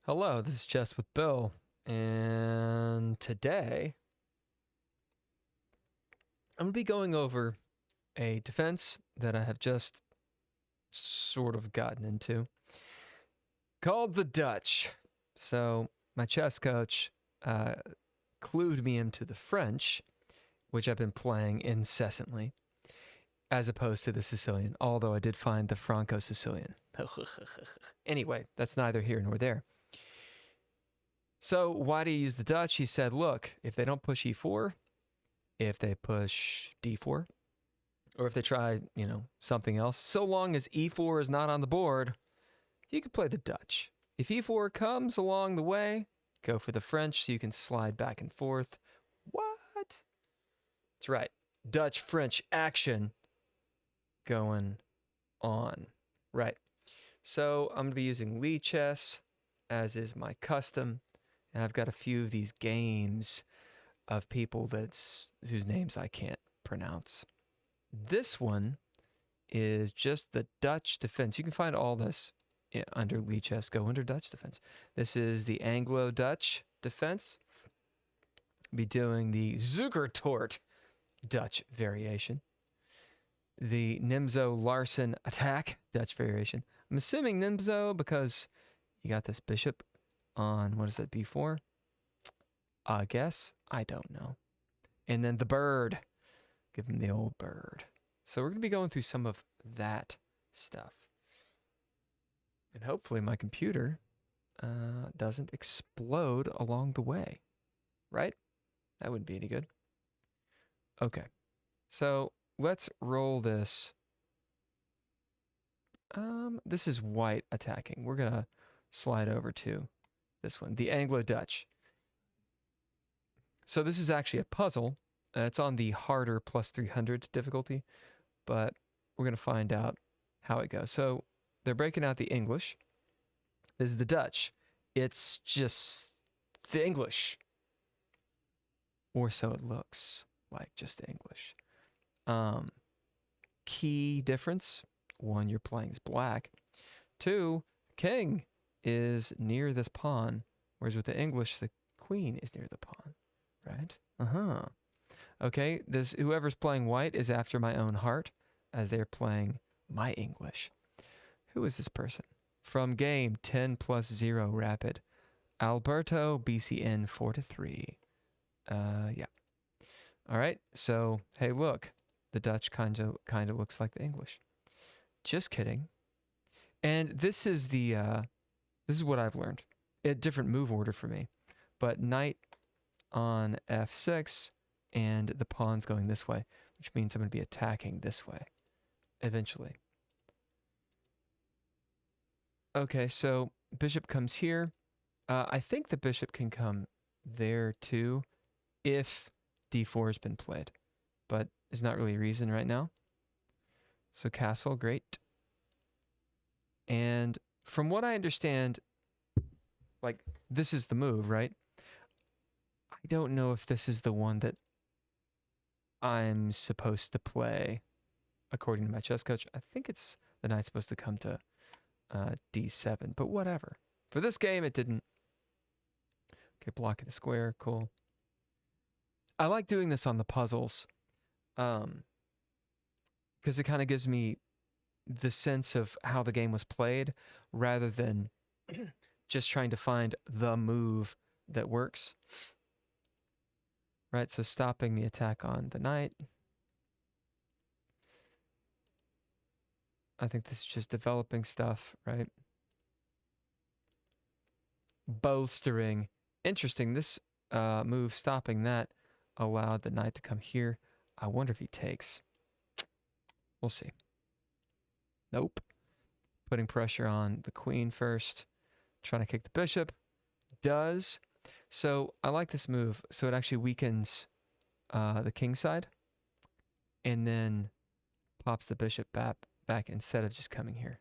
Hello, this is Chess with Bill, and today I'm going to be going over a defense that I have just sort of gotten into called the Dutch. So, my chess coach clued me into the French, which I've been playing incessantly, as opposed to the Sicilian, although I did find the Franco-Sicilian. Anyway, that's neither here nor there. So why do you use the Dutch? He said, look, if they don't push e4, if they push d4, or if they try, something else, so long as e4 is not on the board, you can play the Dutch. If e4 comes along the way, go for the French so you can slide back and forth. What? That's right. Dutch-French action going on. Right. So I'm going to be using LiChess, as is my custom. And I've got a few of these games of people whose names I can't pronounce. This one is just the Dutch defense. You can find all this under LiChess. Go under Dutch defense. This is the Anglo-Dutch defense. Be doing the Zugertort Dutch variation. The Nimzo-Larsen attack Dutch variation. I'm assuming Nimzo because you got this bishop on, what is that, b4? I guess. I don't know. And then the bird. Give him the old bird. So we're going to be going through some of that stuff. And hopefully my computer doesn't explode along the way. Right? That wouldn't be any good. Okay. So let's roll this. This is white attacking. We're going to slide over to this one, the Anglo-Dutch. So this is actually a puzzle. It's on the harder plus 300 difficulty, but we're going to find out how it goes. So they're breaking out the English. This is the Dutch. It's just the English. Or so it looks like, just the English. Key difference. 1, you're playing as black. 2, king is near this pawn, whereas with the English, the queen is near the pawn, right? Okay, whoever's playing white is after my own heart, as they're playing my English. Who is this person? From game 10+0 rapid, Alberto BCN 4-3. Yeah. All right, so hey, look, the Dutch kind of looks like the English. Just kidding. And this is what I've learned. A different move order for me. But knight on f6, and the pawn's going this way, which means I'm going to be attacking this way eventually. Okay, so bishop comes here. I think the bishop can come there too if d4 has been played. But there's not really a reason right now. So castle, great. And from what I understand, like, this is the move, right? I don't know if this is the one that I'm supposed to play, according to my chess coach. I think it's the knight's supposed to come to d7, but whatever. For this game, it didn't. Okay, blocking the square, cool. I like doing this on the puzzles, because it kind of gives me the sense of how the game was played, rather than just trying to find the move that works. Right, so stopping the attack on the knight. I think this is just developing stuff, right? Bolstering. Interesting, this move, stopping that, allowed the knight to come here. I wonder if he takes. We'll see. Nope. Putting pressure on the queen first. Trying to kick the bishop. Does. So I like this move. So it actually weakens the king side. And then pops the bishop back instead of just coming here.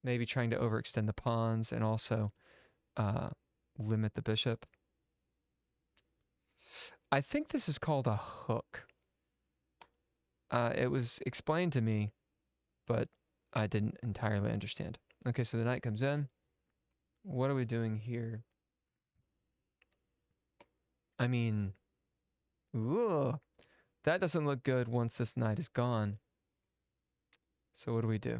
Maybe trying to overextend the pawns and also limit the bishop. I think this is called a hook. It was explained to me, but I didn't entirely understand. Okay, so the knight comes in. What are we doing here? I mean, ooh, that doesn't look good once this knight is gone. So what do we do?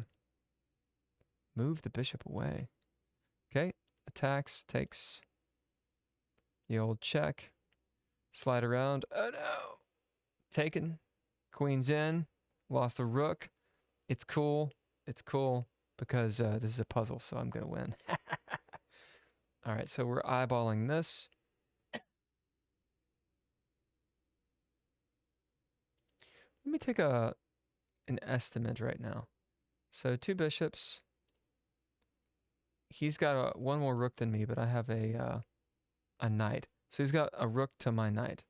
Move the bishop away. Okay, attacks, takes the old check. Slide around. Oh no! Taken. Queen's in. Lost the rook. It's cool. It's cool because this is a puzzle, so I'm going to win. All right, so we're eyeballing this. Let me take an estimate right now. So 2 bishops. He's got one more rook than me, but I have a knight. So he's got a rook to my knight.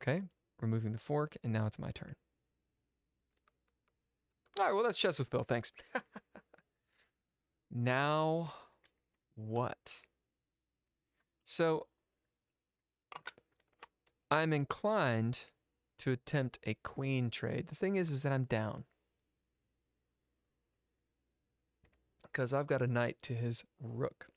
Okay, removing the fork, and now it's my turn. All right, well, that's Chess with Bill. Thanks. Now, what? So, I'm inclined to attempt a queen trade. The thing is that I'm down. Because I've got a knight to his rook.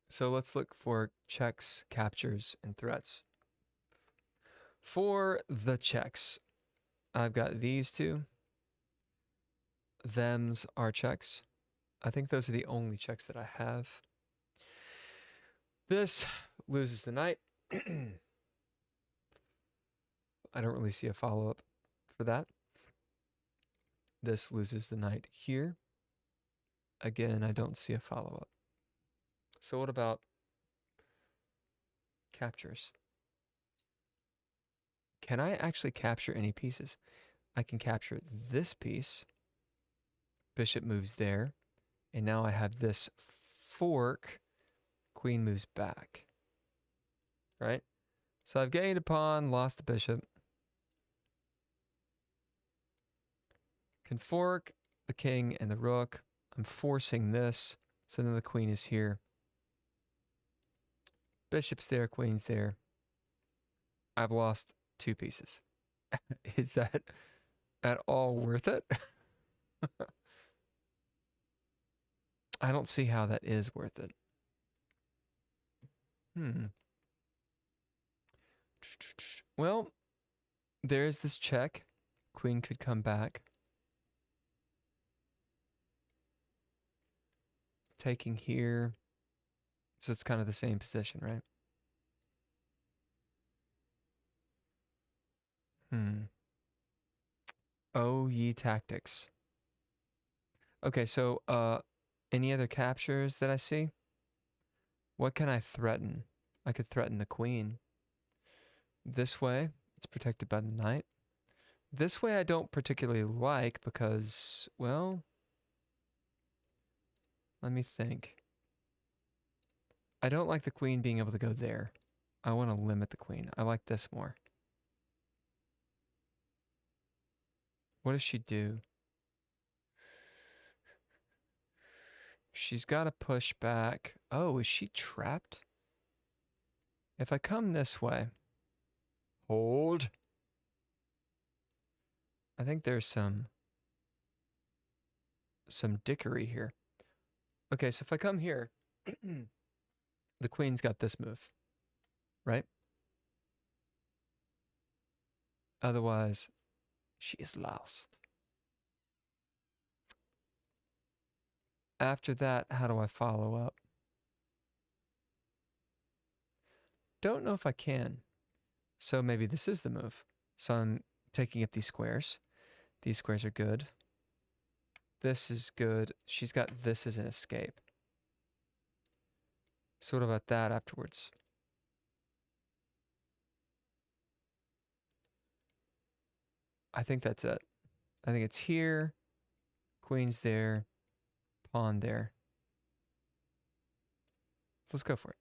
So let's look for checks, captures, and threats. For the checks, I've got these two. Thems are checks. I think those are the only checks that I have. This loses the knight. I don't really see a follow-up for that. This loses the knight here. Again, I don't see a follow-up. So what about captures? Can I actually capture any pieces? I can capture this piece. Bishop moves there. And now I have this fork. Queen moves back. Right? So I've gained a pawn, lost the bishop. Can fork the king and the rook. I'm forcing this. So then the queen is here. Bishop's there, queen's there. I've lost 2 pieces. Is that at all worth it? I don't see how that is worth it. Well, there's this check. Queen could come back. Taking here. So it's kind of the same position, right? Oh, ye tactics. Okay, so any other captures that I see? What can I threaten? I could threaten the queen. This way, it's protected by the knight. This way I don't particularly like because, well, let me think. I don't like the queen being able to go there. I want to limit the queen. I like this more. What does she do? She's got to push back. Oh, is she trapped? If I come this way, hold. I think there's some dickery here. Okay, so if I come here, the queen's got this move, right? Otherwise, she is lost. After that, how do I follow up? Don't know if I can. So maybe this is the move. So I'm taking up these squares. These squares are good. This is good. She's got this as an escape. So what about that afterwards? I think that's it. I think it's here. Queen's there. Pawn there. So let's go for it.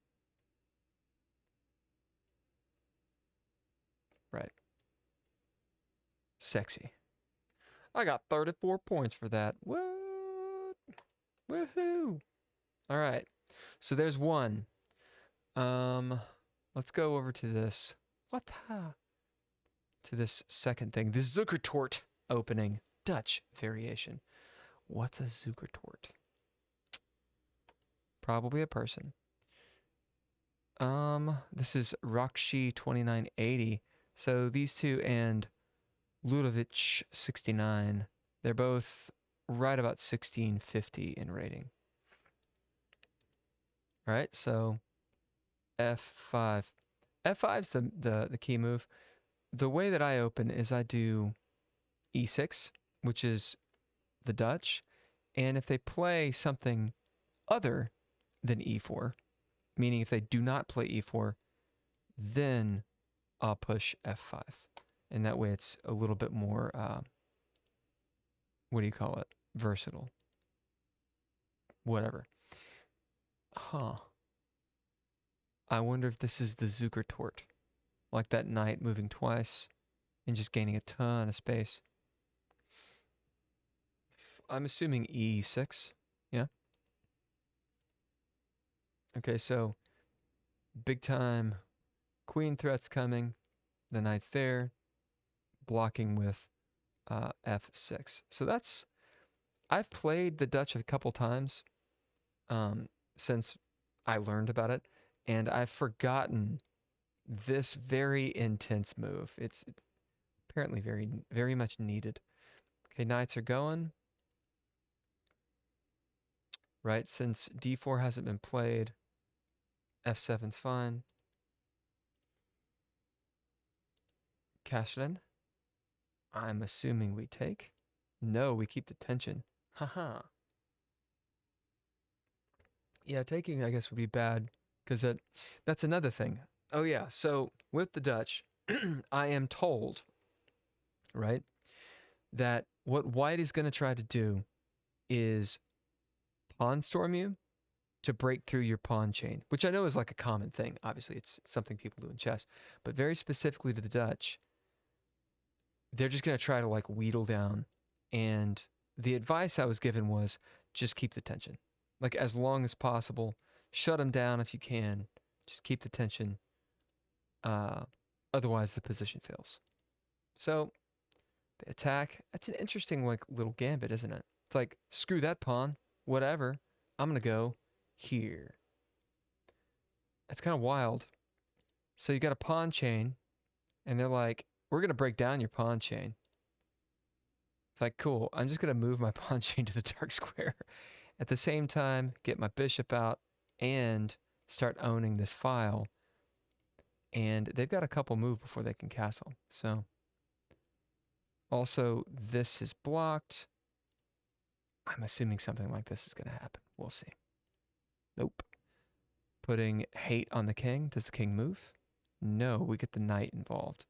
Right. Sexy. I got 34 points for that. What? Woohoo! All right. So there's one. Let's go over to this. What? to this second thing, the Zuckertort opening, Dutch variation. What's a Zuckertort? Probably a person. This is Rakshi 2980. So these two and Ludovic 69, they're both right about 1650 in rating. All right, so F5. F5's the key move. The way that I open is I do E6, which is the Dutch, and if they play something other than E4, meaning if they do not play E4, then I'll push F5. And that way it's a little bit more, what do you call it? Versatile. Whatever. Huh. I wonder if this is the Zuckertort. Like that knight moving twice and just gaining a ton of space. I'm assuming E6. Yeah. Okay, so big time queen threat's coming. The knight's there. Blocking with F6. So that's... I've played the Dutch a couple times since I learned about it. And I've forgotten this very intense move. It's apparently very, very much needed. Okay, knights are going. Right, since D4 hasn't been played, F7's fine. Cashlin. I'm assuming we take. No, we keep the tension. Haha. Yeah, taking I guess would be bad because that's another thing. Oh yeah, so with the Dutch, I am told, right, that what white is going to try to do is pawn storm you to break through your pawn chain, which I know is like a common thing. Obviously, it's something people do in chess, but very specifically to the Dutch, they're just going to try to like wheedle down. And the advice I was given was just keep the tension. Like as long as possible, shut them down if you can. Just keep the tension. Otherwise, the position fails. So the attack, that's an interesting like little gambit, isn't it? It's like, screw that pawn, whatever. I'm going to go here. That's kind of wild. So you got a pawn chain, and they're like, we're going to break down your pawn chain. It's like, cool, I'm just going to move my pawn chain to the dark square. At the same time, get my bishop out and start owning this file. And they've got a couple move before they can castle. So, also, this is blocked. I'm assuming something like this is going to happen. We'll see. Nope. Putting hate on the king. Does the king move? No, we get the knight involved.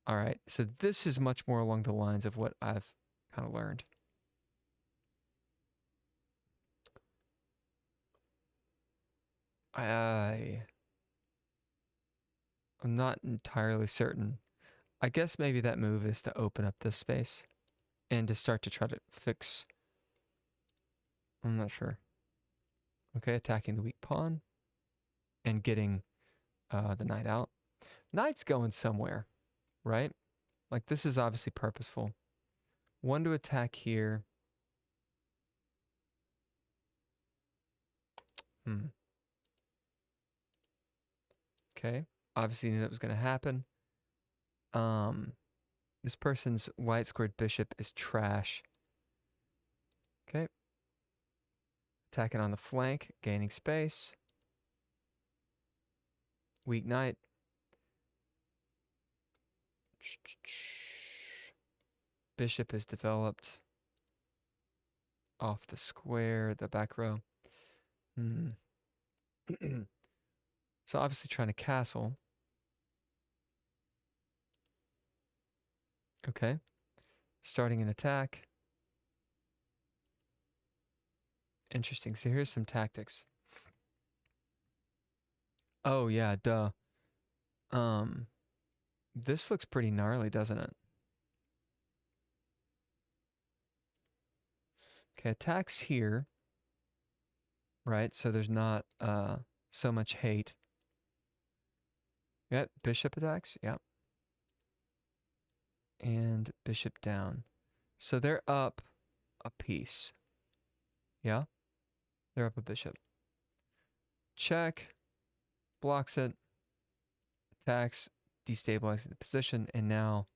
All right, so this is much more along the lines of what I've kind of learned. I'm not entirely certain. I guess maybe that move is to open up this space and to start to try to fix. I'm not sure. Okay, attacking the weak pawn and getting the knight out. Knight's going somewhere, right? Like this is obviously purposeful. One to attack here. Okay, obviously knew that was going to happen. This person's light squared bishop is trash. Okay. Attacking on the flank, gaining space. Weak knight. Bishop is developed off the square, the back row. So obviously trying to castle. Okay. Starting an attack. Interesting. So here's some tactics. Oh yeah, duh. This looks pretty gnarly, doesn't it? Okay, attacks here. Right, so there's not so much hate. Yeah, bishop attacks, yeah. and bishop down. So they're up a piece. Yeah? They're up a bishop. Check, blocks it, attacks, destabilizing the position, and now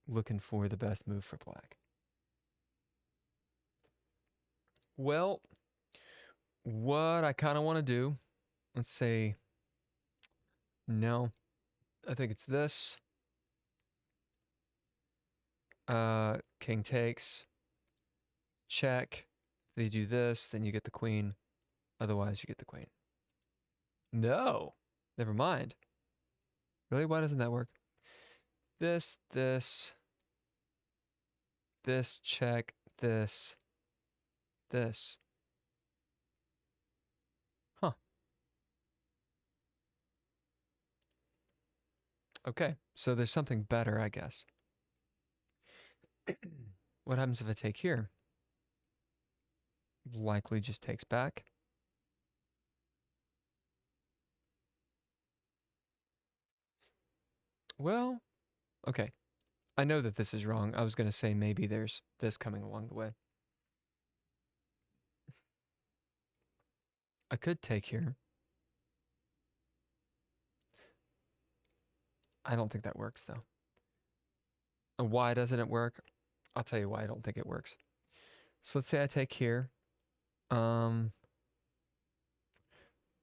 looking for the best move for black. Well, what I kind of want to do, let's say, no, I think it's this. King takes, check. If they do this, then you get the queen. Otherwise, you get the queen. No, never mind. Really? Why doesn't that work? This, check, this. Huh. Okay, so there's something better, I guess. What happens if I take here? Likely just takes back. Well, okay. I know that this is wrong. I was going to say maybe there's this coming along the way. I could take here. I don't think that works, though. And why doesn't it work? I'll tell you why I don't think it works. So let's say I take here.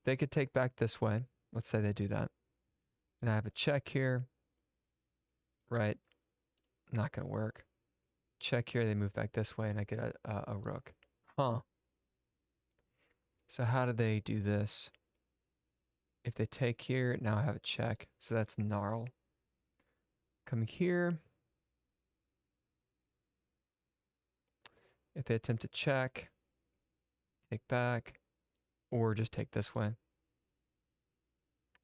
They could take back this way. Let's say they do that. And I have a check here. Right. Not going to work. Check here. They move back this way, and I get a rook. Huh. So how do they do this? If they take here, now I have a check. So that's gnarl. Coming here. If they attempt to check, take back, or just take this way.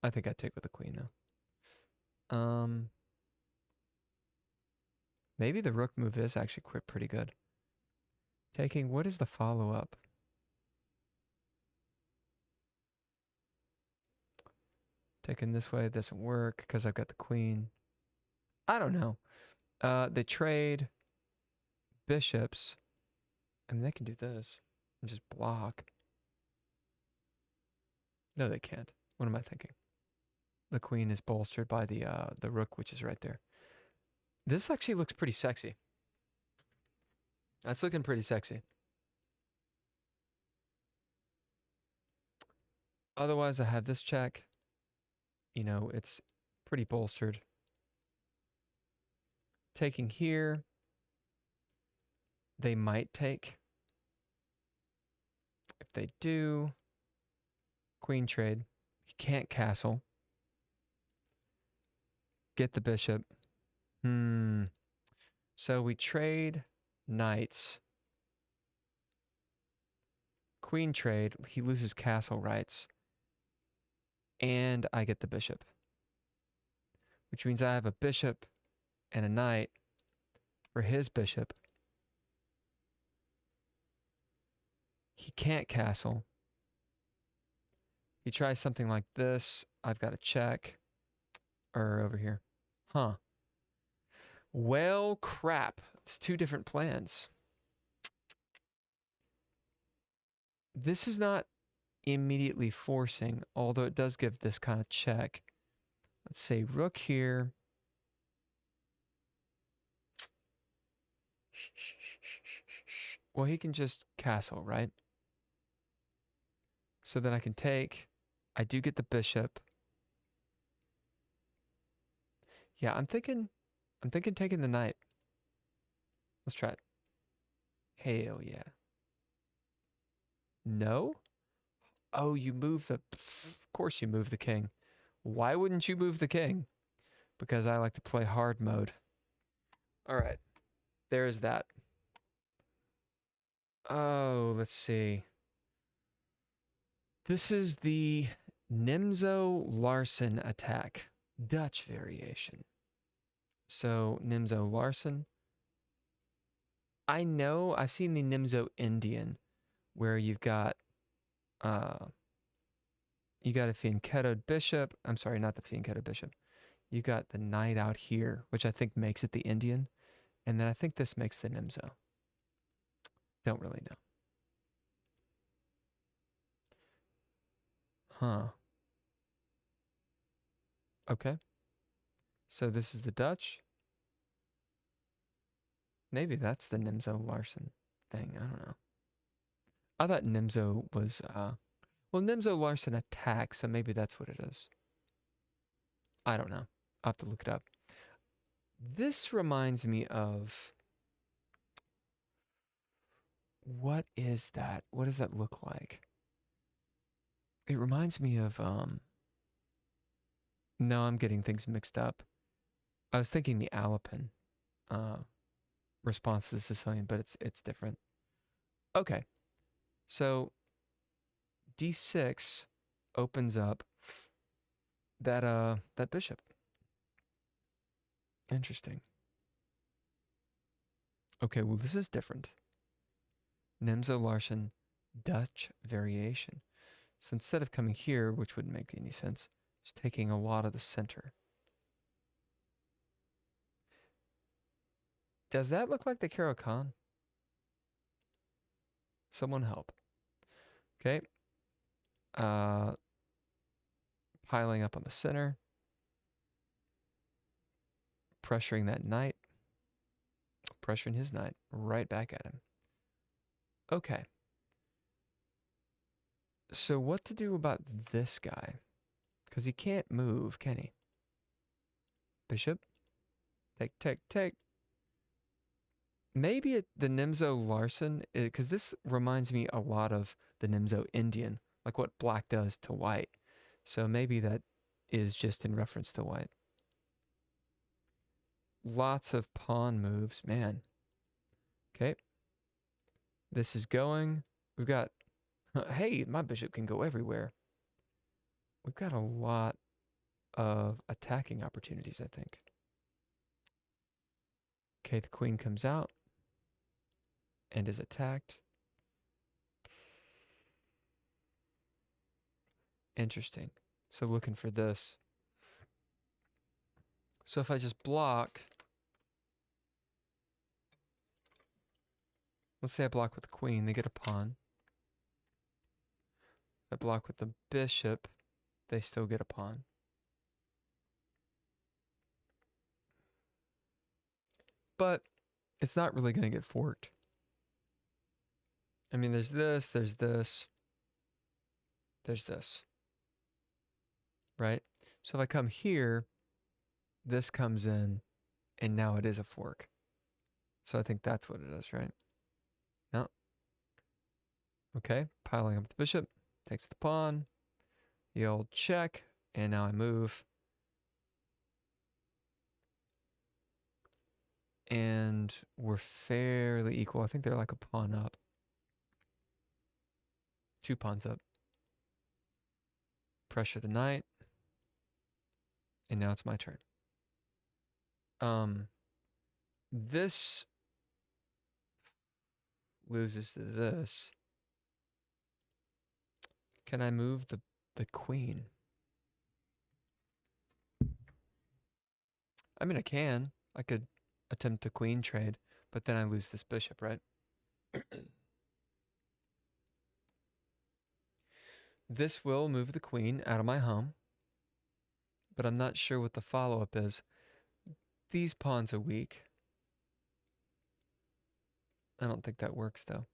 I think I'd take with the queen, though. Maybe the rook move is actually pretty good. Taking, what is the follow-up? Taking this way doesn't work because I've got the queen. I don't know. They trade bishops. I mean, they can do this and just block. No, they can't. What am I thinking? The queen is bolstered by the rook, which is right there. This actually looks pretty sexy. That's looking pretty sexy. Otherwise, I have this check. You know, it's pretty bolstered. Taking here. They might take. If they do, queen trade. He can't castle. Get the bishop. So we trade knights. Queen trade. He loses castle rights. And I get the bishop. Which means I have a bishop and a knight for his bishop. He can't castle. He tries something like this. I've got a check. Or over here. Huh. Well, crap. It's two different plans. This is not immediately forcing, although it does give this kind of check. Let's say rook here. Well, he can just castle, right? So then I can take. I do get the bishop. Yeah, I'm thinking taking the knight. Let's try it. Hell yeah. No? Oh, you move the... Of course you move the king. Why wouldn't you move the king? Because I like to play hard mode. All right. There's that. Oh, let's see. This is the Nimzo-Larsen attack. Dutch variation. So, Nimzo-Larsen. I know, I've seen the Nimzo-Indian, where you've got a fianchettoed bishop. I'm sorry, not the fianchettoed bishop. You got the knight out here, which I think makes it the Indian. And then I think this makes the Nimzo. Don't really know. Huh. Okay. So this is the Dutch. Maybe that's the Nimzo Larsen thing. I don't know. I thought Nimzo was, well, Nimzo Larsen attacks, so maybe that's what it is. I don't know. I'll have to look it up. This reminds me of, what is that? What does that look like? It reminds me of, no, I'm getting things mixed up. I was thinking the Alapin response to the Sicilian, but it's different. Okay, so d6 opens up that bishop. Interesting. Okay, well, this is different. Nimzo Larsen Dutch variation. So instead of coming here, which wouldn't make any sense, it's taking a lot of the center. Does that look like the Caro-Kann? Someone help. Okay. Piling up on the center. Pressuring that knight. Pressuring his knight right back at him. Okay. So what to do about this guy? Because he can't move, can he? Bishop. Take, take, take. Maybe the Nimzo Larsen, because this reminds me a lot of the Nimzo Indian, like what black does to white. So maybe that is just in reference to white. Lots of pawn moves, man. Okay. This is going. We've got, hey, my bishop can go everywhere. We've got a lot of attacking opportunities, I think. Okay, the queen comes out and is attacked. Interesting. So looking for this. So if I just block, let's say I block with the queen, they get a pawn. If I block with the bishop, they still get a pawn. But it's not really going to get forked. I mean, there's this, there's this, there's this. Right? So if I come here, this comes in, and now it is a fork. So I think that's what it is, right? No. Okay, piling up the bishop, takes the pawn, the old check, and now I move. And we're fairly equal. I think they're like a pawn up. 2 pawns up. Pressure the knight. And now it's my turn. This loses to this. Can I move the queen? I mean, I can. I could attempt a queen trade, but then I lose this bishop, right? This will move the queen out of my home, but I'm not sure what the follow-up is. These pawns are weak. I don't think that works, though.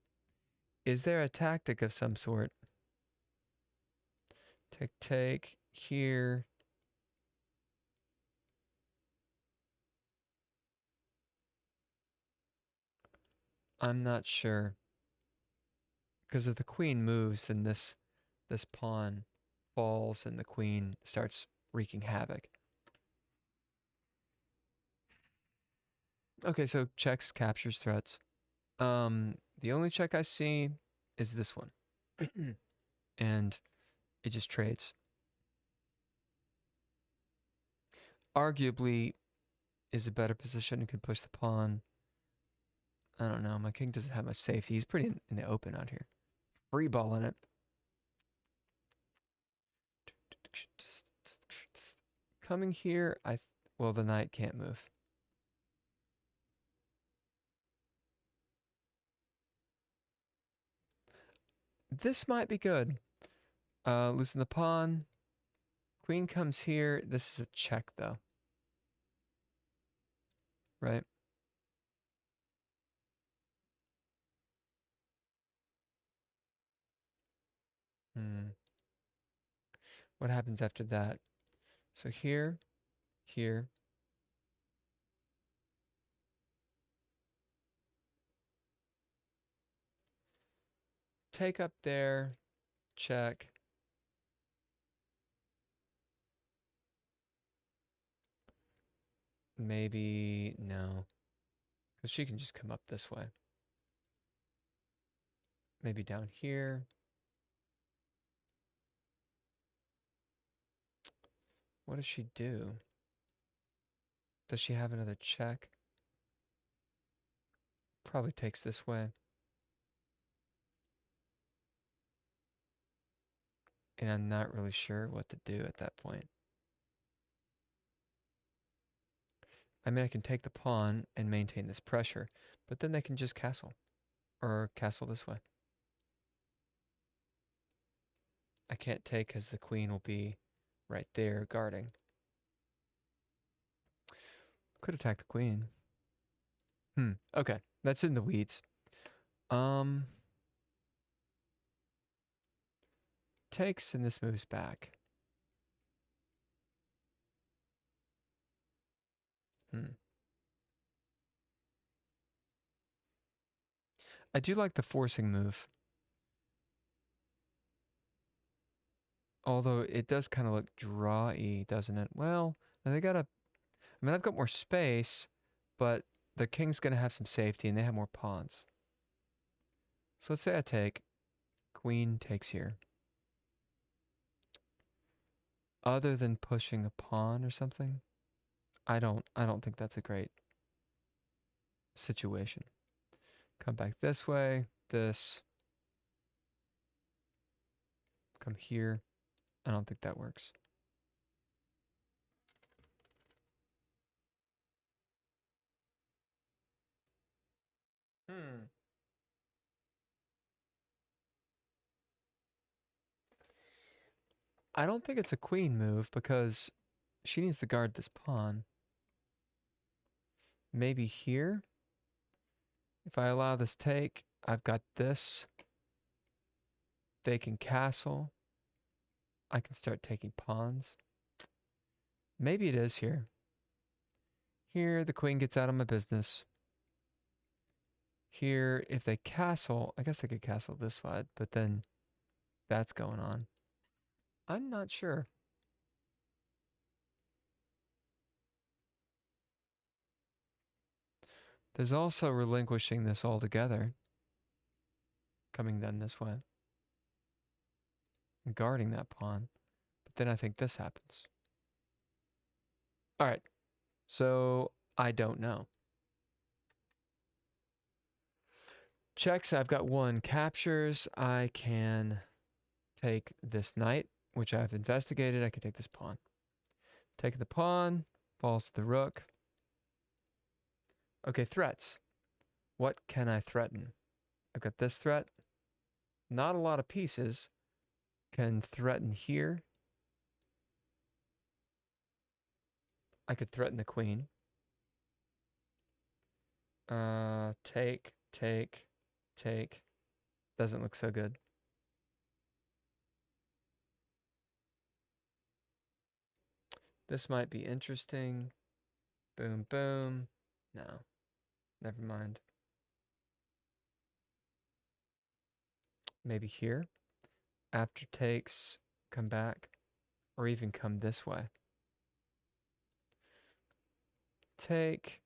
Is there a tactic of some sort? Take here. I'm not sure. Because if the queen moves, then this pawn falls and the queen starts wreaking havoc. Okay, so checks, captures, threats. The only check I see is this one. And it just trades. Arguably is a better position and can push the pawn. I don't know. My king doesn't have much safety. He's pretty in the open out here. Free ball in it. Coming here, well, the knight can't move. This might be good. Losing the pawn. Queen comes here. This is a check, though. Right? What happens after that? So here, here. Take up there. Check. Maybe no. Because she can just come up this way. Maybe down here. What does she do? Does she have another check? Probably takes this way. And I'm not really sure what to do at that point. I mean, I can take the pawn and maintain this pressure, but then they can just castle. Or castle this way. I can't take because the queen will be right there guarding. Could attack the queen. Okay. That's in the weeds. Takes and this moves back. I do like the forcing move. Although it does kind of look draw-y, doesn't it? Well, they gotta... I mean, I've got more space, but the king's gonna have some safety, and they have more pawns. So let's say I take. Queen takes here. Other than pushing a pawn or something, I don't think that's a great situation. Come back this way, this. Come here. I don't think that works. I don't think it's a queen move because she needs to guard this pawn. Maybe here? If I allow this take, I've got this. They can castle. I can start taking pawns. Maybe it is here. Here, the queen gets out of my business. Here, if they castle, I guess they could castle this side, but then that's going on. I'm not sure. There's also relinquishing this altogether. Coming then this way. And guarding that pawn. But then I think this happens. All right. So I don't know. Checks, I've got one. Captures, I can take this knight, which I've investigated. I can take this pawn. Take the pawn, falls to the rook. Okay, threats. What can I threaten? I've got this threat. Not a lot of pieces. Can threaten here. I could threaten the queen. Take. Doesn't look so good. This might be interesting. Boom, boom. No. Never mind. Maybe here. After takes, come back. Or even come this way. Take.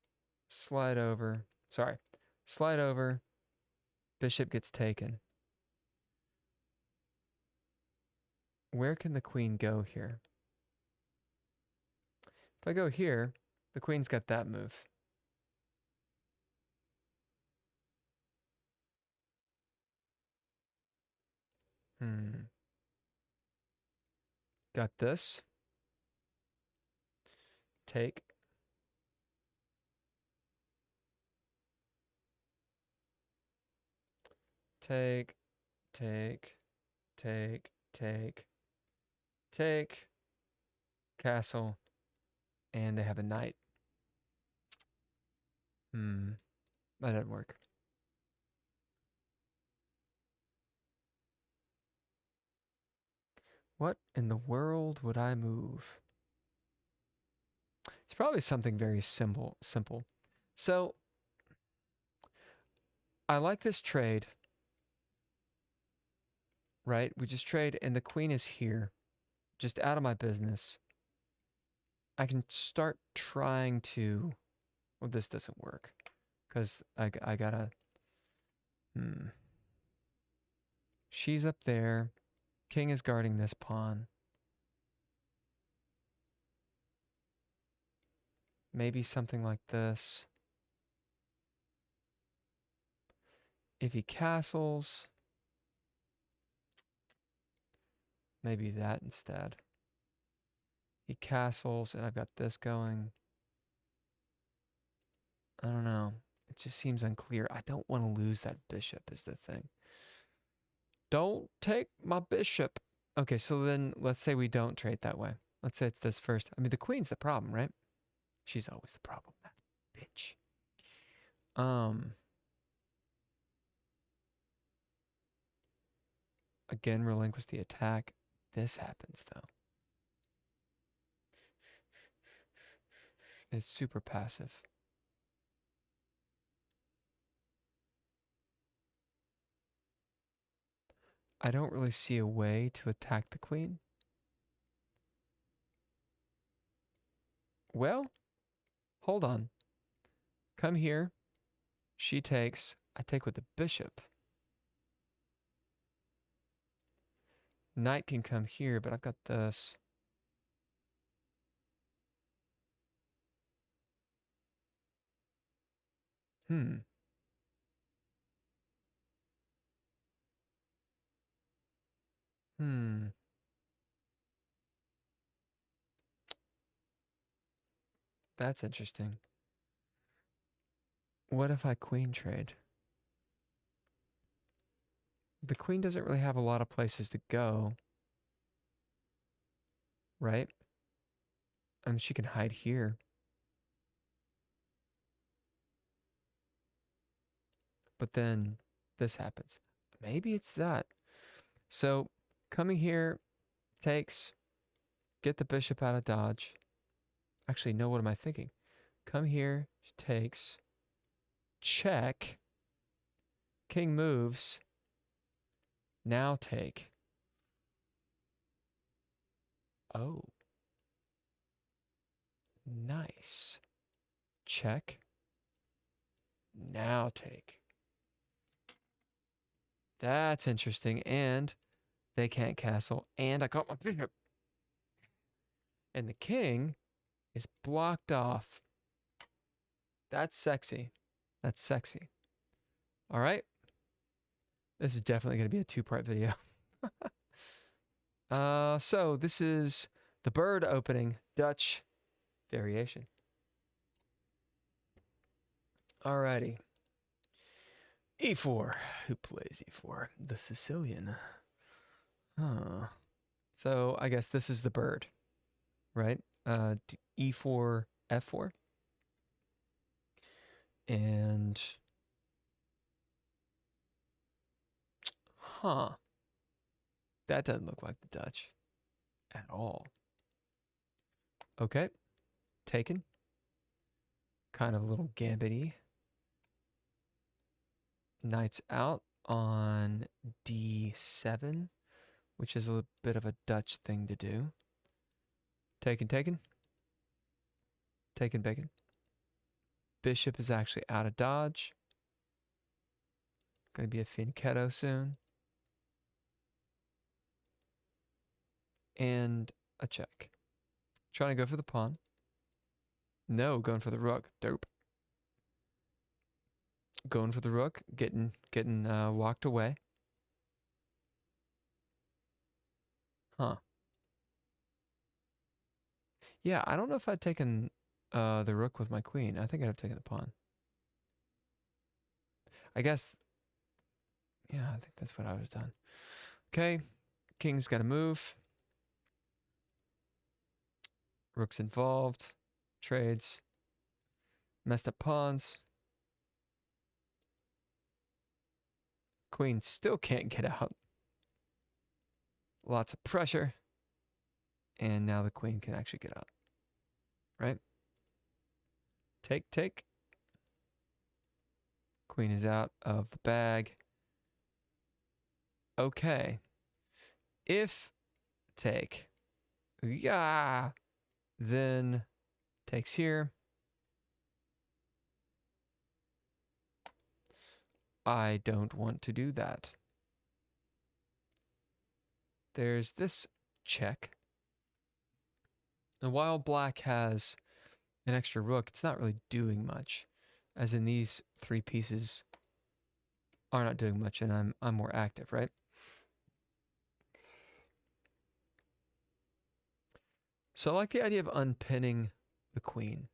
Slide over. Sorry. Slide over. Bishop gets taken. Where can the queen go here? If I go here, the queen's got that move. Got this. Take. Take, take, take, take, take, castle, and they have a knight. That didn't work. What in the world would I move? It's probably something very simple. So, I like this trade. Right? We just trade, and the queen is here. Just out of my business. I can start trying to... Well, this doesn't work. Because I gotta... She's up there. King is guarding this pawn. Maybe something like this. If he castles... Maybe that instead. He castles, and I've got this going. I don't know. It just seems unclear. I don't want to lose that bishop is the thing. Don't take my bishop. Okay, so then let's say we don't trade that way. Let's say it's this first. I mean, the queen's the problem, right? She's always the problem, that bitch. Again, relinquish the attack. This happens, though. It's super passive. I don't really see a way to attack the queen. Well, hold on. Come here. She takes. I take with the bishop. Knight can come here, but I've got this. That's interesting. What if I queen trade? The queen doesn't really have a lot of places to go. Right? I mean, she can hide here. But then this happens. Maybe it's that. So coming here takes, get the bishop out of dodge. Actually, no, what am I thinking? Come here, takes, check, king moves, now take. Oh. Nice. Check. Now take. That's interesting. And they can't castle. And I got my bishop. And the king is blocked off. That's sexy. That's sexy. All right. This is definitely going to be a two-part video. So this is the bird opening Dutch variation. Alrighty. E4. Who plays E4? The Sicilian. Huh. So I guess this is the bird, right? E4, F4. And... Huh. That doesn't look like the Dutch at all. Okay. Taken. Kind of a little gambit-y. Knight's out on D7, which is a bit of a Dutch thing to do. Taken, taken. Taken, bacon. Bishop is actually out of dodge. Going to be a fianchetto soon. And a check. Trying to go for the pawn. No, going for the rook. Dope. Going for the rook. Getting locked away. Huh. Yeah, I don't know if I'd taken the rook with my queen. I think I'd have taken the pawn. I guess, yeah, I think that's what I would have done. Okay, king's got to move. Rook's involved. Trades. Messed up pawns. Queen still can't get out. Lots of pressure. And now the queen can actually get out. Right? Take, take. Queen is out of the bag. Okay. If take. Yeah. Then takes here. I don't want to do that. There's this check. And while black has an extra rook, it's not really doing much. As in these three pieces are not doing much, and I'm more active, right? So I like the idea of unpinning the queen.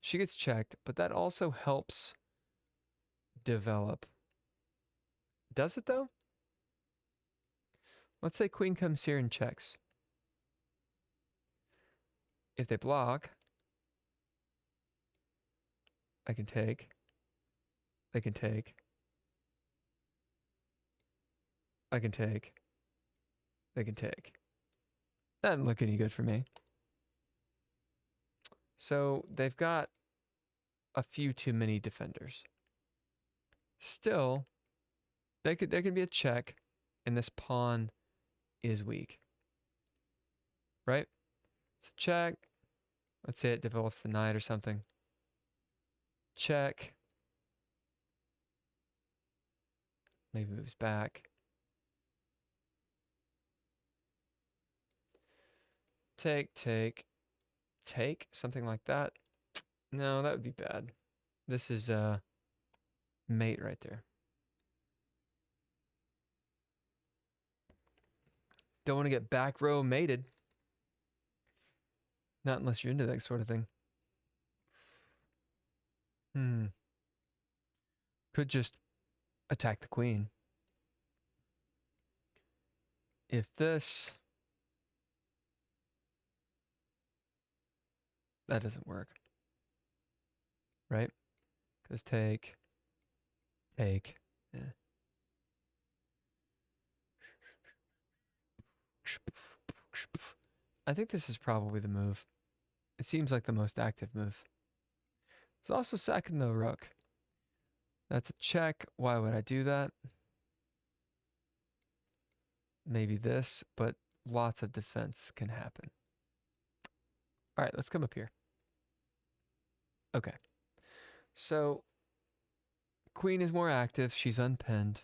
She gets checked, but that also helps develop. Does it though? Let's say queen comes here and checks. If they block, I can take. They can take. I can take. They can take. That doesn't look any good for me. So they've got a few too many defenders. Still, there could be a check, and this pawn is weak. Right? So check. Let's say it develops the knight or something. Check. Maybe moves back. Take, take, take, something like that. No, that would be bad. This is mate right there. Don't want to get back row mated. Not unless you're into that sort of thing. Could just attack the queen. If this... That doesn't work. Right? Because take. Take. Yeah. I think this is probably the move. It seems like the most active move. It's also sacking the rook. That's a check. Why would I do that? Maybe this, but lots of defense can happen. All right, let's come up here. Okay. So, queen is more active. She's unpinned.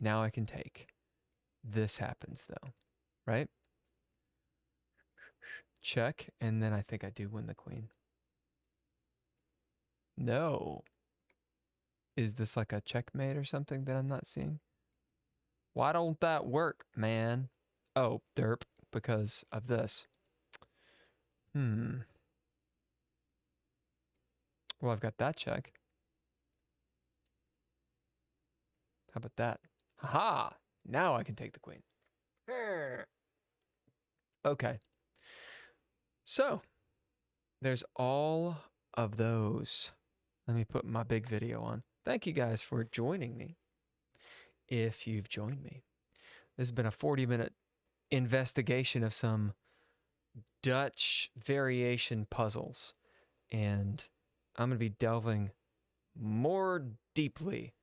Now I can take. This happens, though. Right? Check, and then I think I do win the queen. No. Is this like a checkmate or something that I'm not seeing? Why don't that work, man? Oh, derp, because of this. Well, I've got that check. How about that? Haha! Now I can take the queen. Okay. So, there's all of those. Let me put my big video on. Thank you guys for joining me. If you've joined me. This has been a 40-minute investigation of some Dutch variation puzzles. And I'm going to be delving more deeply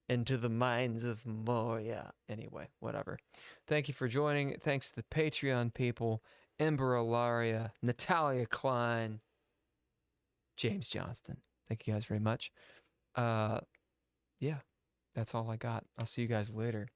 into the minds of more, yeah. Anyway, whatever. Thank you for joining. Thanks to the Patreon people, Ember Ellaria, Natalia Cline, James Johnston. Thank you guys very much. Yeah, that's all I got. I'll see you guys later.